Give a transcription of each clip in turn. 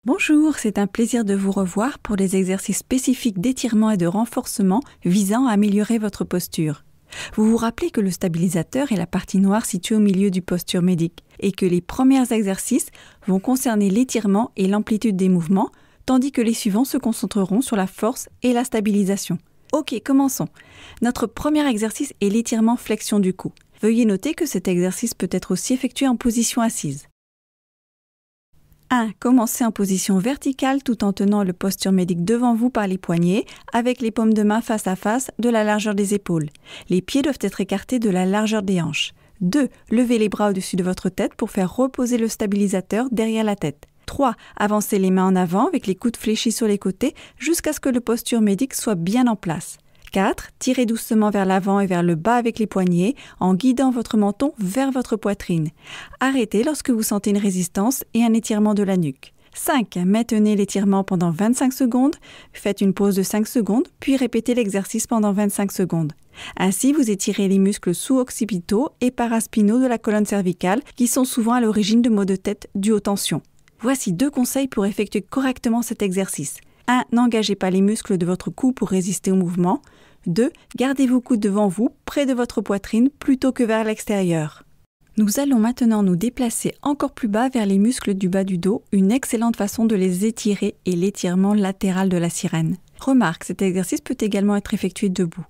Bonjour, c'est un plaisir de vous revoir pour des exercices spécifiques d'étirement et de renforcement visant à améliorer votre posture. Vous vous rappelez que le stabilisateur est la partie noire située au milieu du posture médic et que les premiers exercices vont concerner l'étirement et l'amplitude des mouvements, tandis que les suivants se concentreront sur la force et la stabilisation. Ok, commençons. Notre premier exercice est l'étirement flexion du cou. Veuillez noter que cet exercice peut être aussi effectué en position assise. 1. Commencez en position verticale tout en tenant le posture médic devant vous par les poignets, avec les paumes de main face à face de la largeur des épaules. Les pieds doivent être écartés de la largeur des hanches. 2. Levez les bras au-dessus de votre tête pour faire reposer le stabilisateur derrière la tête. 3. Avancez les mains en avant avec les coudes fléchis sur les côtés jusqu'à ce que le posture médic soit bien en place. 4. Tirez doucement vers l'avant et vers le bas avec les poignets en guidant votre menton vers votre poitrine. Arrêtez lorsque vous sentez une résistance et un étirement de la nuque. 5. Maintenez l'étirement pendant 25 secondes, faites une pause de 5 secondes, puis répétez l'exercice pendant 25 secondes. Ainsi, vous étirez les muscles sous-occipitaux et paraspinaux de la colonne cervicale qui sont souvent à l'origine de maux de tête dus aux tensions. Voici 2 conseils pour effectuer correctement cet exercice. 1. N'engagez pas les muscles de votre cou pour résister au mouvement. 2. Gardez vos coudes devant vous, près de votre poitrine, plutôt que vers l'extérieur. Nous allons maintenant nous déplacer encore plus bas vers les muscles du bas du dos, une excellente façon de les étirer est l'étirement latéral de la sirène. Remarque, cet exercice peut également être effectué debout.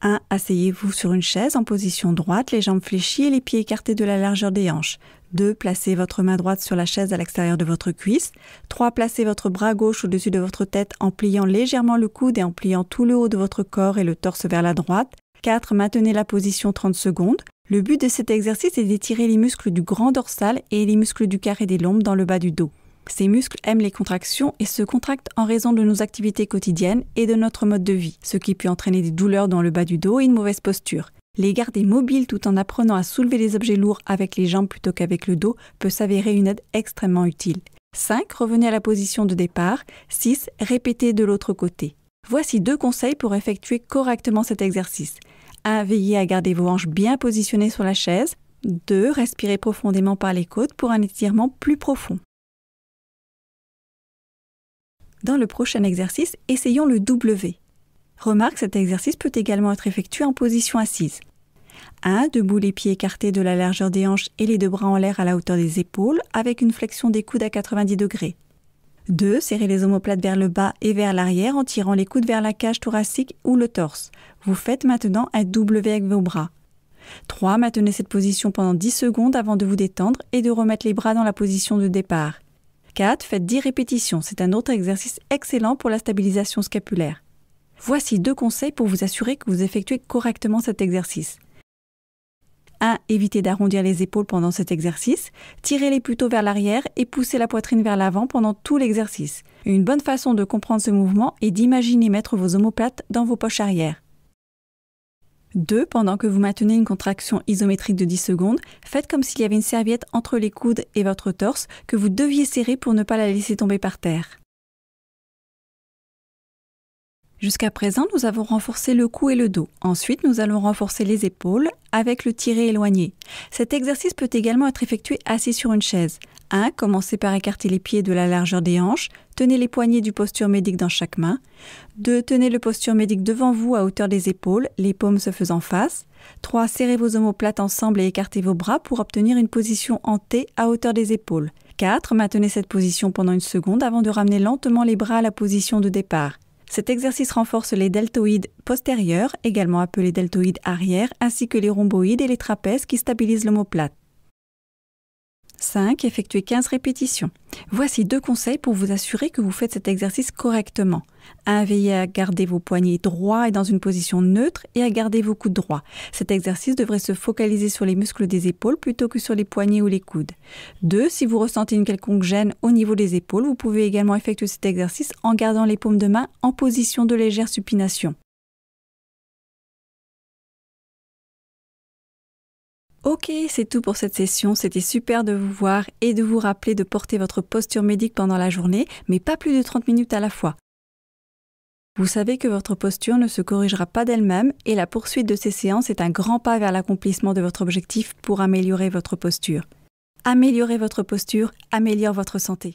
1. Asseyez-vous sur une chaise en position droite, les jambes fléchies et les pieds écartés de la largeur des hanches. 2. Placez votre main droite sur la chaise à l'extérieur de votre cuisse. 3. Placez votre bras gauche au-dessus de votre tête en pliant légèrement le coude et en pliant tout le haut de votre corps et le torse vers la droite. 4. Maintenez la position 30 secondes. Le but de cet exercice est d'étirer les muscles du grand dorsal et les muscles du carré des lombes dans le bas du dos. Ces muscles aiment les contractions et se contractent en raison de nos activités quotidiennes et de notre mode de vie, ce qui peut entraîner des douleurs dans le bas du dos et une mauvaise posture. Les garder mobiles tout en apprenant à soulever les objets lourds avec les jambes plutôt qu'avec le dos peut s'avérer une aide extrêmement utile. 5. Revenez à la position de départ. 6. Répétez de l'autre côté. Voici 2 conseils pour effectuer correctement cet exercice. 1. Veillez à garder vos hanches bien positionnées sur la chaise. 2. Respirez profondément par les côtes pour un étirement plus profond. Dans le prochain exercice, essayons le W. Remarque, cet exercice peut également être effectué en position assise. 1. Debout, les pieds écartés de la largeur des hanches et les 2 bras en l'air à la hauteur des épaules avec une flexion des coudes à 90 degrés. 2. Serrez les omoplates vers le bas et vers l'arrière en tirant les coudes vers la cage thoracique ou le torse. Vous faites maintenant un W avec vos bras. 3. Maintenez cette position pendant 10 secondes avant de vous détendre et de remettre les bras dans la position de départ. 4. Faites 10 répétitions. C'est un autre exercice excellent pour la stabilisation scapulaire. Voici 2 conseils pour vous assurer que vous effectuez correctement cet exercice. 1. Évitez d'arrondir les épaules pendant cet exercice. Tirez-les plutôt vers l'arrière et poussez la poitrine vers l'avant pendant tout l'exercice. Une bonne façon de comprendre ce mouvement est d'imaginer mettre vos omoplates dans vos poches arrière. 2. Pendant que vous maintenez une contraction isométrique de 10 secondes, faites comme s'il y avait une serviette entre les coudes et votre torse que vous deviez serrer pour ne pas la laisser tomber par terre. Jusqu'à présent, nous avons renforcé le cou et le dos. Ensuite, nous allons renforcer les épaules avec le tiré éloigné. Cet exercice peut également être effectué assis sur une chaise. 1. Commencez par écarter les pieds de la largeur des hanches. Tenez les poignets du posture médic dans chaque main. 2. Tenez le posture médic devant vous à hauteur des épaules, les paumes se faisant face. 3. Serrez vos omoplates ensemble et écartez vos bras pour obtenir une position en T à hauteur des épaules. 4. Maintenez cette position pendant 1 seconde avant de ramener lentement les bras à la position de départ. Cet exercice renforce les deltoïdes postérieurs, également appelés deltoïdes arrière, ainsi que les rhomboïdes et les trapèzes qui stabilisent l'omoplate. 5. Effectuez 15 répétitions. Voici 2 conseils pour vous assurer que vous faites cet exercice correctement. 1. Veillez à garder vos poignets droits et dans une position neutre et à garder vos coudes droits. Cet exercice devrait se focaliser sur les muscles des épaules plutôt que sur les poignets ou les coudes. 2. Si vous ressentez une quelconque gêne au niveau des épaules, vous pouvez également effectuer cet exercice en gardant les paumes de main en position de légère supination. Ok, c'est tout pour cette session. C'était super de vous voir et de vous rappeler de porter votre posture médic pendant la journée, mais pas plus de 30 minutes à la fois. Vous savez que votre posture ne se corrigera pas d'elle-même et la poursuite de ces séances est un grand pas vers l'accomplissement de votre objectif pour améliorer votre posture. Améliorer votre posture améliore votre santé.